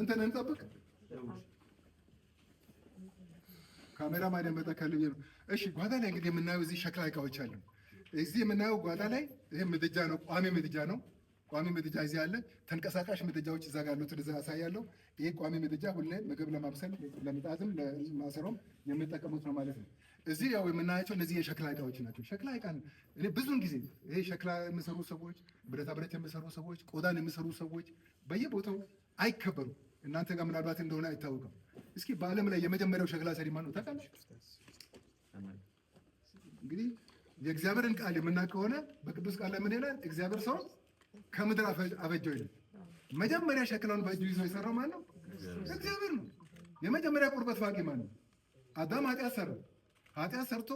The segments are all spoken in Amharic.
አንተን እንጠብቅ። ካሜራ ማን ያመጣ ካልኝ ነው። እሺ ጓዳ ላይ እንግዲህ የምናየው እዚህ ሸክላ እቃዎች አሉ። እዚህ የምናየው ጓዳ ላይ ይሄ ምድጃ ነው፣ ቋሚ ምድጃ ነው። ቋሚ ምድጃ እዚህ አለ። ተንቀሳቃሽ ምድጃዎች እዛ ጋር ያሉትን እዛ ያሳያለሁ። ይሄ ቋሚ ምድጃ ሁሌ ምግብ ለማብሰል ለምጣድም ለማሰሮም የምንጠቀሙት ነው ማለት ነው። እዚህ ያው የምናያቸው እነዚህ የሸክላ እቃዎች ናቸው። ሸክላ እቃ እኔ ብዙውን ጊዜ ይሄ ሸክላ የሚሰሩ ሰዎች፣ ብረታ ብረት የሚሰሩ ሰዎች፣ ቆዳን የሚሰሩ ሰዎች በየቦታው አይከበሩም። እናንተ ጋር ምናልባት እንደሆነ አይታወቅም። እስኪ በዓለም ላይ የመጀመሪያው ሸክላ ሰሪ ማን ነው ታውቃለህ? እንግዲህ የእግዚአብሔርን ቃል የምናውቅ ከሆነ በቅዱስ ቃል ላይ ምን ይላል? እግዚአብሔር ሰው ከምድር አበጀው ይላል። መጀመሪያ ሸክላውን በእጁ ይዞ የሰራው ማን ነው? እግዚአብሔር ነው። የመጀመሪያ ቁርበት ፋቂ ማን ነው? አዳም ኃጢአት ሰራ። ኃጢአት ሰርቶ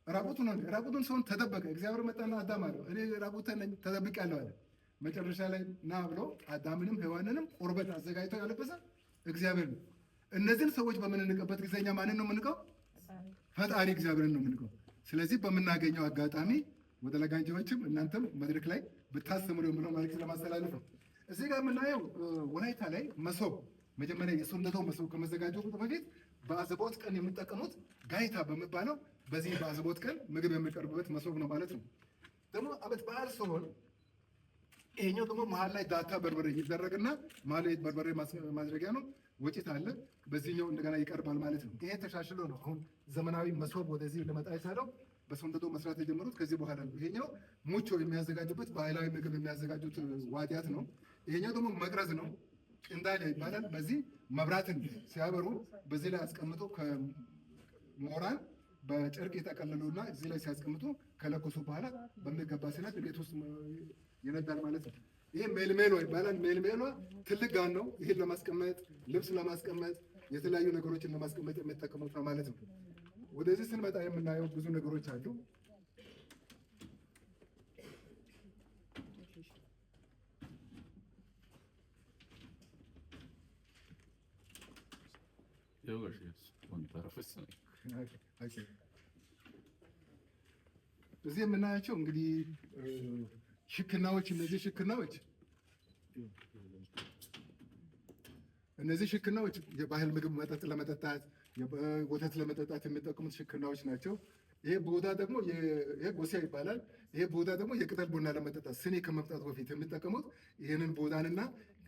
ራቁቱን ሰውን ተደበቀ። እግዚአብሔር መጣና አዳም አለው እኔ ራቁተን ነኝ ተደብቄአለሁ አለ። መጨረሻ ላይ ና ብሎ አዳምንም ሔዋንንም ቁርበት አዘጋጅቶ ያለበሰ እግዚአብሔር ነው። እነዚህን ሰዎች በምንንቀበት ጊዜ እኛ ማንን ነው የምንቀው? ፈጣሪ እግዚአብሔርን ነው የምንቀው። ስለዚህ በምናገኘው አጋጣሚ ወደ ለጋንጆችም እናንተም መድረክ ላይ ብታስተምሩ ብሎ መልዕክት ለማስተላለፍ ነው። እዚህ ጋር የምናየው ወላይታ ላይ መሶብ መጀመሪያ የሱነታው መሶብ ከመዘጋጀቱ በፊት በአዘቦት ቀን የሚጠቀሙት ጋይታ በሚባለው በዚህ በአዘቦት ቀን ምግብ የሚቀርብበት መሶብ ነው ማለት ነው። ደግሞ አመት በዓል ሲሆን ይሄኛው ደግሞ መሀል ላይ ዳታ በርበሬ ይደረግና መሀል ላይ በርበሬ ማድረጊያ ነው። ወጭት አለ። በዚህኛው እንደገና ይቀርባል ማለት ነው። ይሄ ተሻሽሎ ነው አሁን ዘመናዊ መሶብ ወደዚህ ለመጣ የቻለው። በሱንደዶ መስራት የጀመሩት ከዚህ በኋላ ነው። ይሄኛው ሙቾ የሚያዘጋጁበት ባህላዊ ምግብ የሚያዘጋጁት ዋዲያት ነው። ይሄኛው ደግሞ መቅረዝ ነው። ቅንዳሌ ይባላል። በዚህ መብራትን ሲያበሩ በዚህ ላይ አስቀምጦ ከሞራን በጨርቅ የጠቀለሉና እዚህ ላይ ሲያስቀምጡ ከለኮሱ በኋላ በሚገባ ሲነት ቤት ውስጥ ይነዳል ማለት ነው። ይሄ ሜልሜሎ ይባላል። ሜልሜሎ ትልቅ ጋን ነው። ይሄን ለማስቀመጥ ልብስ ለማስቀመጥ የተለያዩ ነገሮችን ለማስቀመጥ የሚጠቀሙት ነው ማለት ነው። ወደዚህ ስንመጣ የምናየው ብዙ ነገሮች አሉ። እዚህ የምናያቸው እንግዲህ ሽክናዎች እነዚህ ሽክናዎች የባህል ምግብ መጠጥ ለመጠጣት ወተት ለመጠጣት የሚጠቀሙት ሽክናዎች ናቸው። ይሄ ቦዳ ደግሞ ይሄ ጎሲያ ይባላል። ይሄ ቦዳ ደግሞ የቅጠል ቡና ለመጠጣት ስኒ ከመምጣቱ በፊት የሚጠቀሙት ይህንን ቦዳንና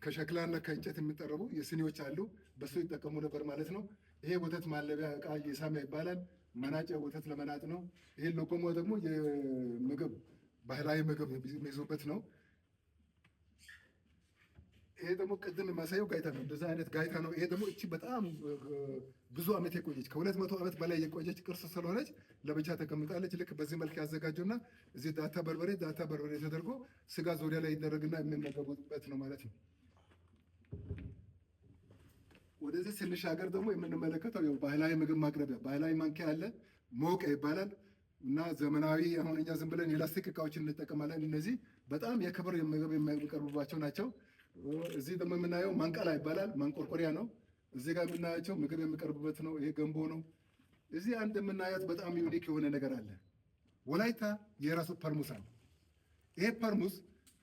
ከሸክላና ከእንጨት የሚጠረቡ የስኒዎች አሉ። በሱ ይጠቀሙ ነበር ማለት ነው። ይሄ ወተት ማለቢያ እቃ የሳሚያ ይባላል። መናጫ ወተት ለመናጥ ነው። ይሄ ሎኮሞ ደግሞ የምግብ ባህላዊ ምግብ የሚይዙበት ነው። ይሄ ደግሞ ቅድም የማሳየው ጋይታ ነው። እንደዛ አይነት ጋይታ ነው። ይሄ ደግሞ እቺ በጣም ብዙ ዓመት የቆየች ከ200 ዓመት በላይ የቆየች ቅርስ ስለሆነች ለብቻ ተቀምጣለች። ልክ በዚህ መልክ ያዘጋጁና እዚህ ዳታ በርበሬ ተደርጎ ስጋ ዙሪያ ላይ ይደረግና የሚመገቡበት ነው ማለት ነው። ወደዚህ ስንሻገር ደግሞ የምንመለከተው ያው ባህላዊ ምግብ ማቅረቢያ ባህላዊ ማንኪያ አለ። ሞቀ ይባላል እና ዘመናዊ አሁን እኛ ዝም ብለን የላስቲክ እቃዎችን እንጠቀማለን። እነዚህ በጣም የክብር ምግብ የሚቀርቡባቸው ናቸው። እዚህ ደግሞ የምናየው ማንቀላ ይባላል። ማንቆርቆሪያ ነው። እዚህ ጋር የምናያቸው ምግብ የሚቀርቡበት ነው። ይሄ ገንቦ ነው። እዚህ አንድ የምናያት በጣም ዩኒክ የሆነ ነገር አለ። ወላይታ የራሱ ፐርሙስ አለ። ይሄ ፐርሙስ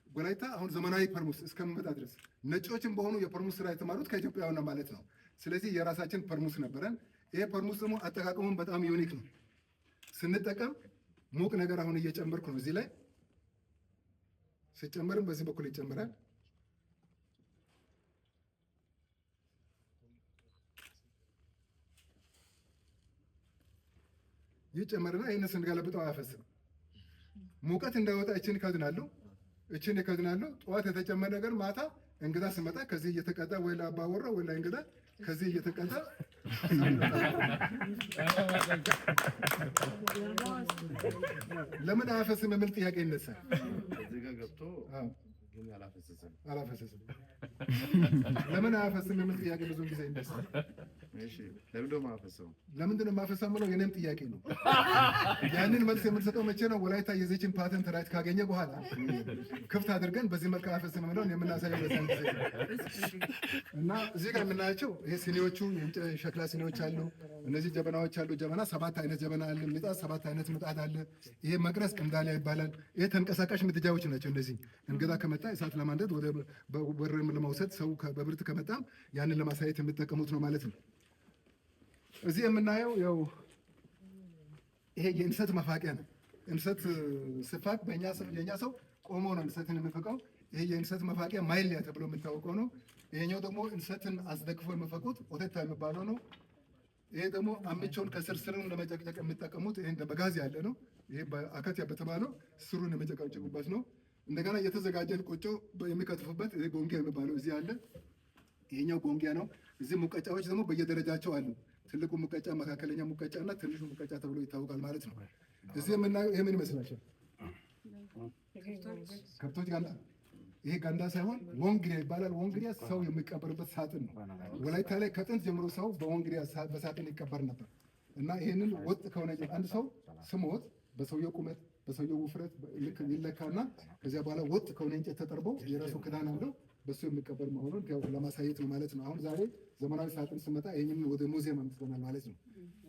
ወላይታ አሁን ዘመናዊ ፐርሙስ እስከሚመጣ ድረስ ነጮችን በሆኑ የፐርሙስ ስራ የተማሩት ከኢትዮጵያውያን ማለት ነው። ስለዚህ የራሳችን ፐርሙስ ነበረን። ይሄ ፐርሙስ ደግሞ አጠቃቀሙን በጣም ዩኒክ ነው። ስንጠቀም ሙቅ ነገር አሁን እየጨመርኩ ነው። እዚህ ላይ ሲጨመርም በዚህ በኩል ይጨምራል። ይጨመርና ይህን ስንገለብጠው አያፈስም። ሙቀት እንዳይወጣ እችን ይከድናለሁ። ጠዋት የተጨመረ ነገር ማታ እንግዳ ስመጣ ከዚህ እየተቀዳ ወይ ለአባወራ ወይ ለእንግዳ ከዚህ እየተቀዳ ለምን አያፈስም የሚል ጥያቄ ይነሳል። አላፈሰስም ለምን አያፈስም የሚል ጥያቄ ብዙ ጊዜ ይነሳል። ለምንድን ነው የማፈሰው ብለው የኔም ጥያቄ ነው። ያንን መልስ የምንሰጠው መቼ ነው? ወላይታ የዚችን ፓተንት ራይት ካገኘ በኋላ ክፍት አድርገን በዚህ መልክ አፈስን ምለውን የምናሳየው በዛን ጊዜ እና እዚህ ጋር የምናያቸው ይሄ ሲኒዎቹ ሸክላ ሲኒዎች አሉ። እነዚህ ጀበናዎች አሉ። ጀበና 7 አይነት ጀበና አለ። ምጣድ 7 አይነት ምጣድ አለ። ይሄ መቅረስ ቅምዳሊያ ይባላል። ይሄ ተንቀሳቃሽ ምድጃዎች ናቸው። እንደዚህ እንግዳ ከመጣ እሳት ለማንደድ ወደ ወረም ለማውሰድ ሰው በብርት ከመጣ ያንን ለማሳየት የሚጠቀሙት ነው ማለት ነው። እዚህ የምናየው ያው ይሄ የእንሰት መፋቂያ ነው። እንሰት ስፋት የኛ ሰው ቆሞ ነው እንሰትን የሚፈቀው። ይሄ የእንሰት መፋቂያ ማይልያ ተብሎ የሚታወቀው ነው። ይሄኛው ደግሞ እንሰትን አስደግፎ የሚፈቁት ኦቴታ የሚባለው ነው። ይሄ ደግሞ አምቾን ከስር ስሩን ለመጨቅጨቅ የሚጠቀሙት ይሄ እንደ በጋዝ ያለ ነው። ይሄ በአካቲያ በተባለው ስሩን የሚጨቀጭቁበት ነው። እንደገና የተዘጋጀን ቆጮ የሚከትፉበት ይሄ ጎንጊያ የሚባለው እዚህ አለ። ይሄኛው ጎንጊያ ነው። እዚህ ሙቀጫዎች ደግሞ በየደረጃቸው አሉ። ትልቁ ሙቀጫ፣ መካከለኛ ሙቀጫ እና ትንሹ ሙቀጫ ተብሎ ይታወቃል ማለት ነው። እዚህ የምናየው ይሄ ምን ይመስላችኋል? ከብቶች ጋንዳ። ይሄ ጋንዳ ሳይሆን ወንግሪያ ይባላል። ወንግሪያ ሰው የሚቀበርበት ሳጥን ነው። ወላይታ ላይ ከጥንት ጀምሮ ሰው በወንግሪያ በሳጥን ይቀበር ነበር እና ይሄንን ወጥ ከሆነ አንድ ሰው ስሞት በሰውየው ቁመት በሰውየው ውፍረት ልክ ይለካና ከዚያ በኋላ ወጥ ከሆነ እንጨት ተጠርቦ የራሱ ክዳን አለው በሱ የሚቀበር መሆኑን ለማሳየት ነው ማለት ነው። አሁን ዛሬ ዘመናዊ ሳጥን ስመጣ ይሄንን ወደ ሙዚየም አምጥተናል ማለት ነው።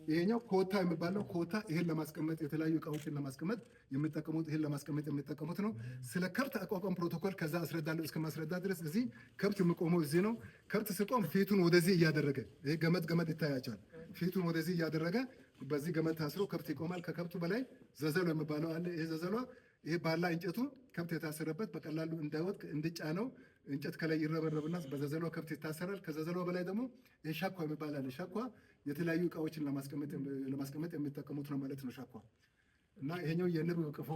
ይሄኛው ኮታ የሚባለው ኮታ ይሄን ለማስቀመጥ የተለያዩ እቃዎችን ለማስቀመጥ የሚጠቀሙት ይሄን ለማስቀመጥ የሚጠቀሙት ነው። ስለ ከብት አቋቋም ፕሮቶኮል ከዛ አስረዳለሁ እስከ ማስረዳ ድረስ እዚህ ከብት የሚቆመው እዚህ ነው። ከብት ሲቆም ፊቱን ወደዚህ እያደረገ ይሄ ገመድ ይታያቸዋል። ፊቱን ወደዚህ እያደረገ በዚህ ገመድ ታስሮ ከብት ይቆማል። ከከብቱ በላይ ዘዘሎ የሚባለው አለ። ይሄ ዘዘሎ ይሄ ባላ እንጨቱ ከብት የታሰረበት በቀላሉ እንዳይወድቅ እንድጫነው እንጨት ከላይ ይረበረብና በዘዘሎ ከብት ይታሰራል። ከዘዘሎ በላይ ደግሞ ሻኳ የሚባል አለ። ሻኳ የተለያዩ እቃዎችን ለማስቀመጥ የሚጠቀሙት ነው ማለት ነው ሻኳ። እና ይሄኛው የንብ ቀፎ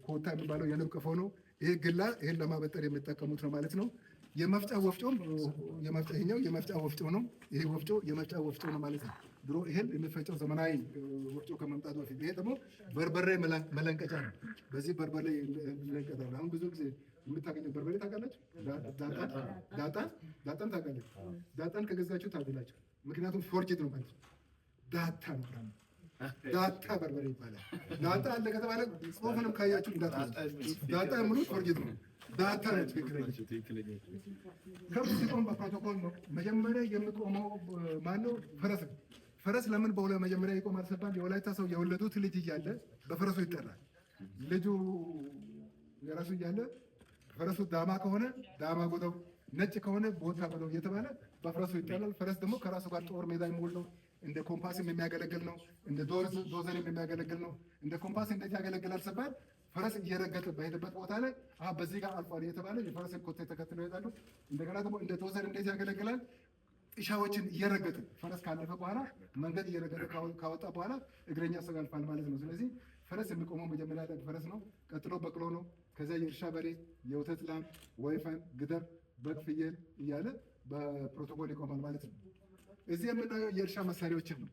ኮታ የሚባለው የንብ ቀፎ ነው። ይሄ ግላ ይሄን ለማበጠር የሚጠቀሙት ነው ማለት ነው። የመፍጫ ወፍጮም ይሄኛው የመፍጫ ወፍጮ ነው። ይሄ ወፍጮ የመፍጫ ወፍጮ ነው ማለት ነው። ድሮ ይሄን የሚፈጨው ዘመናዊ ወፍጮ ከመምጣቱ በፊት ይሄ ደግሞ በርበሬ መለንቀጫ ነው። በዚህ በርበሬ ይለንቀጣል። አሁን ብዙ ጊዜ የምታገኘው በርበሬ ታውቃላችሁ? ዳጣን ታውቃለች? ዳጣን ከገዛችሁ ታውቃላችሁ። ምክንያቱም ፎርጅድ ነው ማለት ዳታ ነው። ዳታ በርበሬ ይባላል። ዳጣ አለ ከተባለ ጽሁፍንም ካያችሁ ዳጣ የምሉት ፎርጅድ ነው። ዳታ ነው ትክክለኛ። ከብት ሲቆም በፕሮቶኮል ነው። መጀመሪያ የሚቆመው ማነው? ፈረስ ነው። ፈረስ ለምን መጀመሪያ ይቆማል ሲባል የወላይታ ሰው የወለዱት ልጅ እያለ በፈረሱ ይጠራል። ልጁ የራሱ እያለ ፈረሱ ዳማ ከሆነ ዳማ ጎተው፣ ነጭ ከሆነ ቦታ ጎተው እየተባለ በፈረሱ ይጠራል። ፈረስ ደግሞ ከራሱ ጋር ጦር ሜዳ የሚውል ነው። እንደ ኮምፓስም የሚያገለግል ነው። እንደ ዶዘርም የሚያገለግል ነው። እንደ ኮምፓስ እንዴት ያገለግላል ሲባል ፈረስ እየረገጠ በሄደበት ቦታ ላይ በዚህ ጋር አልፏል እየተባለ የፈረስን ኮቴ ተከትለው ይሄዳሉ። እንደገና ደግሞ እንደ ዶዘር እንዴት ያገለግላል? ጥሻዎችን እየረገጠ ፈረስ ካለፈ በኋላ መንገድ እየረገጠ ካወጣ በኋላ እግረኛ ሰው ያልፋል ማለት ነው። ስለዚህ ፈረስ የሚቆመው መጀመሪያ ላይ ፈረስ ነው። ቀጥሎ በቅሎ ነው። ከዚያ የእርሻ በሬ፣ የወተት ላም፣ ወይፈን፣ ግደር፣ በግ፣ ፍየል እያለ በፕሮቶኮል ይቆማል ማለት ነው። እዚህ የምናየው የእርሻ መሳሪያዎችን ነው።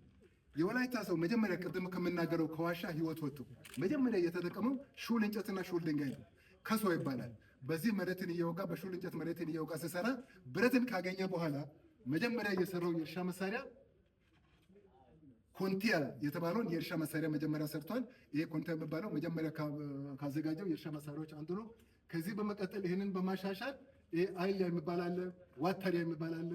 የወላይታ ሰው መጀመሪያ ቅድም ከምናገረው ከዋሻ ህይወት ወጥቶ መጀመሪያ እየተጠቀመው ሹል እንጨትና ሹል ድንጋይ ነው። ከሶ ይባላል። በዚህ መሬትን እየወጋ በሹል እንጨት መሬትን እየወጋ ሲሰራ ብረትን ካገኘ በኋላ መጀመሪያ የሰራው የእርሻ መሳሪያ ኮንቲያ የተባለውን የእርሻ መሳሪያ መጀመሪያ ሰርቷል። ይሄ ኮንቲያ የሚባለው መጀመሪያ ካዘጋጀው የእርሻ መሳሪያዎች አንዱ ነው። ከዚህ በመቀጠል ይህንን በማሻሻል ይሄ አይያ የሚባል አለ፣ ዋታሪያ የሚባል አለ፣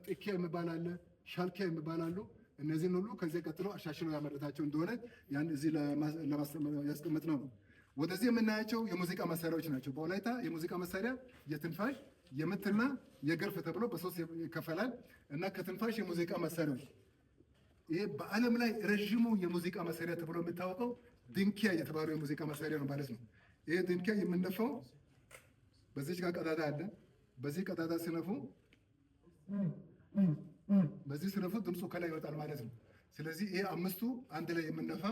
ጥኪያ የሚባል አለ፣ ሻልኪያ የሚባል አሉ። እነዚህን ሁሉ ከዚህ ቀጥሎ አሻሽሎ ያመረታቸው እንደሆነ ያን እዚህ ያስቀመጥነው ነው። ወደዚህ የምናያቸው የሙዚቃ መሳሪያዎች ናቸው። በወላይታ የሙዚቃ መሳሪያ የትንፋሽ የምትና የገርፍ ተብሎ በሶስት ይከፈላል እና ከትንፋሽ የሙዚቃ መሳሪያዎች ይሄ በዓለም ላይ ረዥሙ የሙዚቃ መሳሪያ ተብሎ የሚታወቀው ድንኪያ የተባለው የሙዚቃ መሳሪያ ነው ማለት ነው። ይሄ ድንኪያ የምነፋው በዚች ጋር ቀዳዳ አለ። በዚህ ቀዳዳ ሲነፉ በዚህ ሲነፉ ድምፁ ከላይ ይወጣል ማለት ነው። ስለዚህ ይሄ አምስቱ አንድ ላይ የምነፋ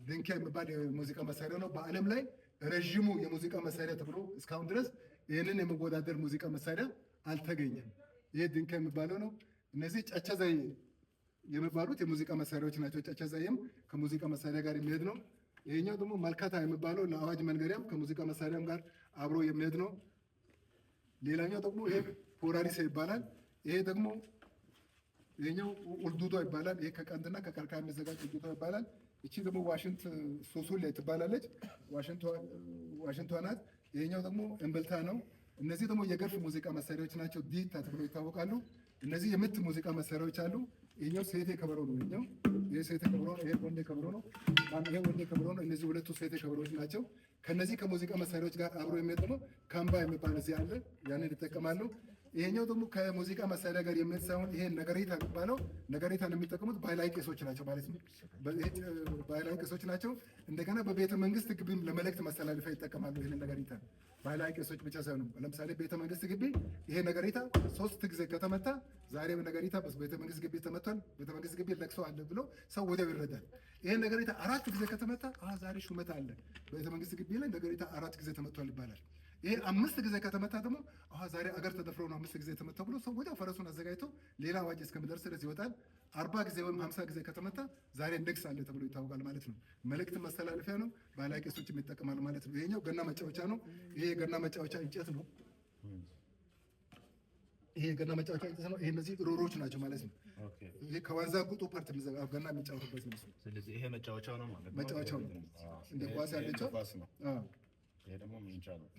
ድንኪያ የሚባል የሙዚቃ መሳሪያ ነው። በዓለም ላይ ረዥሙ የሙዚቃ መሳሪያ ተብሎ እስካሁን ድረስ ይህንን የሚወዳደር ሙዚቃ መሳሪያ አልተገኘም። ይሄ ድንኪያ የሚባለው ነው። እነዚህ ጨጨዛይ የሚባሉት የሙዚቃ መሳሪያዎች ናቸው። ጨጨዛይም ከሙዚቃ መሳሪያ ጋር የሚሄድ ነው። ይሄኛው ደግሞ መልካታ የሚባለው ለአዋጅ መንገሪያም ከሙዚቃ መሳሪያም ጋር አብሮ የሚሄድ ነው። ሌላኛው ደግሞ ይሄ ፖራሪስ ይባላል። ይሄ ደግሞ ይሄኛው ኡልዱዶ ይባላል። ይሄ ከቀንድና ከቀርከሃ የሚዘጋጅ ኡልዱዶ ይባላል። እቺ ደግሞ ዋሽንት ሶሶሌ ትባላለች። ዋሽንቷ ናት። ይሄኛው ደግሞ እምብልታ ነው። እነዚህ ደግሞ የገርፍ ሙዚቃ መሳሪያዎች ናቸው። ዲታ ተብለው ይታወቃሉ። እነዚህ የምት ሙዚቃ መሳሪያዎች አሉ። ይሄኛው ሴቴ ከበሮ ነው። ይሄ ሴቴ ከበሮ ነው። ይሄ ወንዴ ከበሮ ነው። ይሄ ወንዴ ከበሮ ነው። እነዚህ ሁለቱ ሴቴ ከበሮዎች ናቸው። ከነዚህ ከሙዚቃ መሳሪያዎች ጋር አብሮ የሚገጥመው ካምባ የሚባል እዚህ አለ። ያንን ይጠቀማሉ። ይሄኛው ደግሞ ከሙዚቃ መሳሪያ ጋር የሚሄድ ሳይሆን ይሄ ነገሬታ የሚባለው ነገሬታን የሚጠቀሙት ባህላዊ ቄሶች ናቸው ማለት ነው። ባህላዊ ቄሶች ናቸው። እንደገና በቤተ መንግስት ግቢም ለመልእክት ማስተላለፊያ ይጠቀማሉ። ይሄን ነገሬታ ባህላዊ ቄሶች ብቻ ሳይሆኑ ለምሳሌ ቤተ መንግስት ግቢ ይሄ ነገሬታ 3 ጊዜ ከተመታ ዛሬ ነገሬታ ቤተ መንግስት ግቢ ተመቷል፣ ቤተ መንግስት ግቢ ለቅሶ አለ ብሎ ሰው ወዲያው ይረዳል። ይሄ ነገሬታ 4 ጊዜ ከተመታ ዛሬ ሹመት አለ ቤተ መንግስት ግቢ ላይ ነገሬታ 4 ጊዜ ተመቷል ይባላል። ይሄ 5 ጊዜ ከተመታ ደግሞ ዛሬ አገር ተደፍሮ ነው 5 ጊዜ ተመታ ብሎ ሰው ወዲያው ፈረሱን አዘጋጅቶ ሌላ አዋጅ እስከሚደርስ ድረስ ይወጣል። 40 ጊዜ ወይም 50 ጊዜ ከተመታ ዛሬ ንግስ አለ ተብሎ ይታወቃል ማለት ነው። መልእክት ማስተላለፊያ ነው። ባህላዊ ቄሶች ይጠቀማሉ ማለት ነው። ይሄኛው ገና መጫወቻ ነው። ይሄ ገና መጫወቻ እንጨት ነው። ይሄ ገና መጫወቻ እንጨት ነው። ይሄ እነዚህ ሮሮች ናቸው ማለት ነው። ይሄ ከዋንዛ ቁጡ ፓርት ገና የሚጫወቱበት ነው። ስለዚህ ይሄ መጫወቻው ነው ማለት ነው። መጫወቻው ነው። እንደ ኳስ ያለችው ይሄ ደግሞ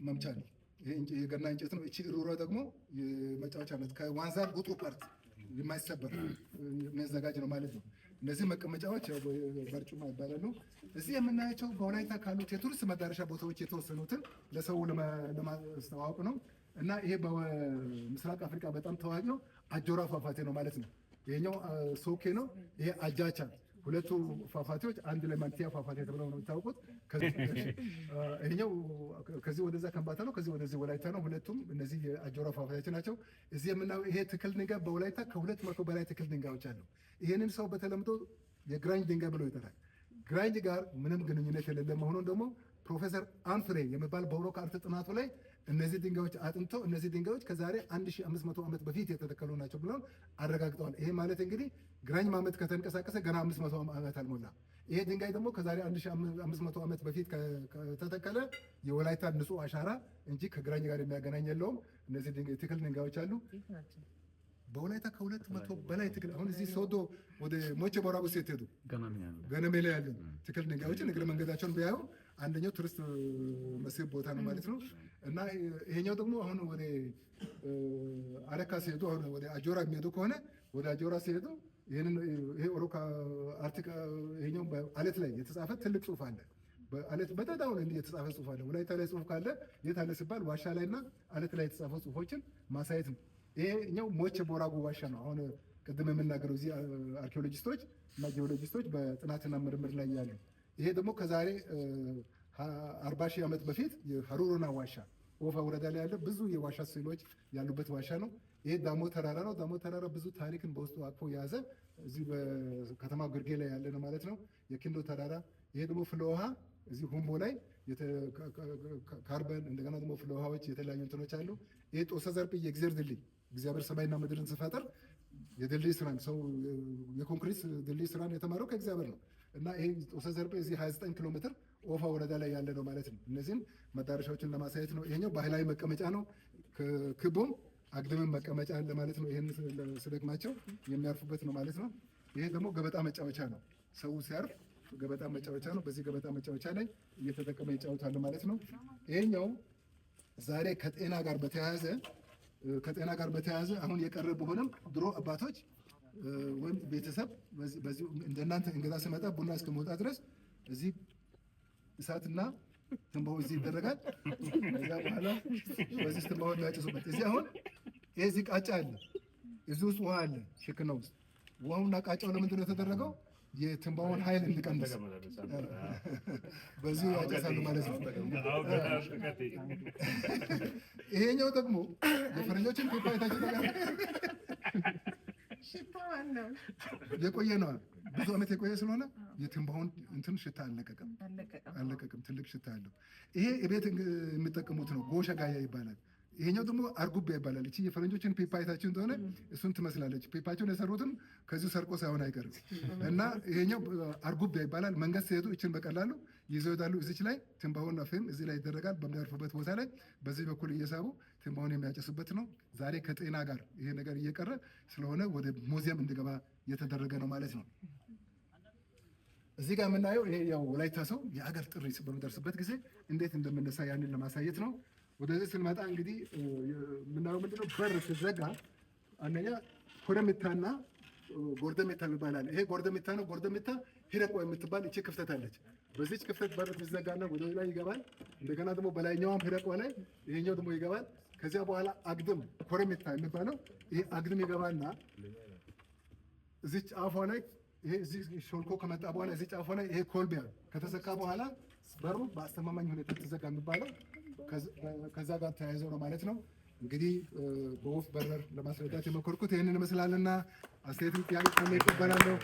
መምቻ ነው። ይሄ የገና እንጨት ነው። እቺ ሩሯ ደግሞ የመጫወቻ ናት። ከዋንዛ ቁጡ ፓርት የማይሰበር የሚያዘጋጅ ነው ማለት ነው። እነዚህ መቀመጫዎች በርጩማ ይባላሉ። እዚህ የምናያቸው በወላይታ ካሉት የቱሪስት መዳረሻ ቦታዎች የተወሰኑትን ለሰው ለማስተዋወቅ ነው እና ይሄ በምስራቅ አፍሪካ በጣም ታዋቂው አጆራ ፏፏቴ ነው ማለት ነው። ይሄኛው ሶኬ ነው። ይሄ አጃቻ ሁለቱ ፏፏቴዎች አንድ ላይ ማንቲያ ፏፏቴ ተብለው ነው የሚታወቁት። ይሄኛው ከዚህ ወደዛ ከምባታ ነው፣ ከዚህ ወደዚህ ወላይታ ነው። ሁለቱም እነዚህ የአጆራ ፏፏቴዎች ናቸው። እዚህ የምናየው ይሄ ትክል ድንጋይ በወላይታ ከ200 በላይ ትክል ድንጋዮች አሉ። ይሄንን ሰው በተለምዶ የግራኝ ድንጋይ ብሎ ይጠራል። ግራኝ ጋር ምንም ግንኙነት የሌለ መሆኑን ደግሞ ፕሮፌሰር አንፍሬ የሚባል በአውሮፓ አርት ጥናቱ ላይ እነዚህ ድንጋዮች አጥንተው እነዚህ ድንጋዮች ከዛሬ 1500 ዓመት በፊት የተተከሉ ናቸው ብለው አረጋግጠዋል። ይሄ ማለት እንግዲህ ግራኝ ማመት ከተንቀሳቀሰ ገና 500 ዓመት አልሞላ። ይሄ ድንጋይ ደግሞ ከዛሬ 1500 ዓመት በፊት ከተተከለ የወላይታ ንጹህ አሻራ እንጂ ከግራኝ ጋር የሚያገናኝ የለውም። እነዚህ ትክል ድንጋዮች አሉ። በወላይታ ከ200 በላይ ትክል አሁን እዚህ ሶዶ ወደ ሞቼ ቦራቡ ስትሄዱ ገነሜ ላይ ያሉ ትክል ድንጋዮችን እግረ መንገዳቸውን ቢያዩ አንደኛው ቱሪስት መስህብ ቦታ ነው ማለት ነው። እና ይሄኛው ደግሞ አሁን ወደ አለካ ሲሄዱ አሁን ወደ አጆራ የሚሄዱ ከሆነ ወደ አጆራ ሲሄዱ ይሄ ኦሮካ አርቲካ ይሄኛው በአለት ላይ የተጻፈ ትልቅ ጽሑፍ አለ። በአለት በተዳው ላይ የተጻፈ ጽሑፍ አለ። ወላይታ ላይ ጽሑፍ ካለ የት አለ ሲባል ዋሻ ላይና አለት ላይ የተጻፈ ጽሑፎችን ማሳየት ነው። ይሄኛው ሞቼ ቦራጉ ዋሻ ነው። አሁን ቅድም የምናገረው እዚህ አርኪኦሎጂስቶች እና ጂኦሎጂስቶች በጥናትና ምርምር ላይ ያሉ። ይሄ ደግሞ ከዛሬ 40 ሺህ ዓመት በፊት የሀሩሩና ዋሻ ወፋ ወረዳ ላይ ያለ ብዙ የዋሻ ስዕሎች ያሉበት ዋሻ ነው። ይሄ ዳሞ ተራራ ነው። ዳሞ ተራራ ብዙ ታሪክን በውስጡ አቅፎ የያዘ እዚህ በከተማ ግርጌ ላይ ያለ ነው ማለት ነው። የኪንዶ ተራራ። ይሄ ደግሞ ፍለ ውሃ እዚህ ሁምቦ ላይ ካርበን እንደገና ደግሞ ፍለ ውሃዎች የተለያዩ እንትኖች አሉ። ይሄ ጦሰ ዘርጴ የእግዚአብሔር ድልድይ እግዚአብሔር ሰማይና ምድርን ሲፈጥር የድልድይ ስራን ሰው የኮንክሪት ድልድይ ስራን የተማረው ከእግዚአብሔር ነው እና ይሄ ጦሰ ዘርጴ እዚህ 29 ኪሎ ሜትር ኦፋ ወረዳ ላይ ያለ ነው ማለት ነው። እነዚህም መዳረሻዎችን ለማሳየት ነው። ይሄኛው ባህላዊ መቀመጫ ነው። ክቦም አግድምም መቀመጫ አለ ማለት ነው። ይሄን ስለደክማቸው የሚያርፉበት ነው ማለት ነው። ይሄ ደግሞ ገበጣ መጫወቻ ነው። ሰው ሲያርፍ ገበጣ መጫወቻ ነው። በዚህ ገበጣ መጫወቻ ላይ እየተጠቀመ ይጫወታሉ ማለት ነው። ይሄኛው ዛሬ ከጤና ጋር በተያያዘ አሁን የቀረ ቢሆንም ድሮ አባቶች ወይም ቤተሰብ በዚህ እንደናንተ እንግዳ ሲመጣ ቡና እስከመውጣ ድረስ እዚህ እሳትና ትንባሆ እዚህ ይደረጋል። ከዛ በኋላ በዚህ ትንባሆ ያጭሱበት። እዚህ አሁን እዚህ ቃጫ አለ፣ እዚህ ውስጥ ውሃ አለ። ሽክና ውስጥ ውሃውና ቃጫው ለምንድን ነው የተደረገው? የትንባሆን ኃይል እንዲቀንስ በዚህ ያጨሳሉ ማለት ነው። ይሄኛው ደግሞ የፈረንጆችን ፔፓ የቆየ ነው። ብዙ ዓመት የቆየ ስለሆነ የትንባሆን እንትን ሽታ አለቀቅም። ትልቅ ሽታ አለው። ይሄ ቤት የሚጠቀሙት ነው። ጎሸ ጋያ ይባላል። ይሄኛው ደግሞ አርጉቢያ ይባላል። እቺ የፈረንጆችን ፔፓ አይታችሁ እንደሆነ እሱን ትመስላለች። ፔፓቸውን የሰሩትም ከዚሁ ሰርቆ ሳይሆን አይቀርም እና ይሄኛው አርጉቢያ ይባላል። መንገድ ሲሄዱ እችን በቀላሉ ይዘው ይወጣሉ። እዚች ላይ ትንባሆና ፍም እዚህ ላይ ይደረጋል። በሚያርፉበት ቦታ ላይ በዚህ በኩል እየሳቡ ትንባሆን የሚያጨሱበት ነው። ዛሬ ከጤና ጋር ይሄ ነገር እየቀረ ስለሆነ ወደ ሙዚየም እንዲገባ እየተደረገ ነው ማለት ነው። እዚህ ጋር የምናየው ይሄ ያው ወላይታ ሰው የአገር ጥሪ በሚደርስበት ጊዜ እንዴት እንደምነሳ ያንን ለማሳየት ነው። ወደዚህ ስንመጣ እንግዲህ የምናየው ምንድነው በር ሲዘጋ አንደኛ ኮረምታና ጎርደሜታ ይባላል። ይሄ ጎርደሜታ ነው። ጎርደሜታ ሂረቆ የምትባል እቺ ክፍተት አለች። በዚች ክፍተት በር ሲዘጋና ወደ ላይ ይገባል። እንደገና ደግሞ በላይኛውም ሂረቆ ላይ ይሄኛው ደግሞ ይገባል። ከዚያ በኋላ አግድም ኮረምታ የሚባለው ይሄ አግድም ይገባና እዚች አፏ ላይ ይሄ እዚህ ሾልኮ ከመጣ በኋላ እዚህ ጫፏ ላይ ይሄ ኮልቢያ ከተዘጋ በኋላ በሩ በአስተማማኝ ሁኔታ ተዘጋ የሚባለው ከዛ ጋር ተያይዘው ነው ማለት ነው። እንግዲህ በወፍ በረር ለማስረዳት የሞከርኩት ይህንን ይመስላልና አስተያየትም ጥያቄ ካለ ይቀበላለሁ።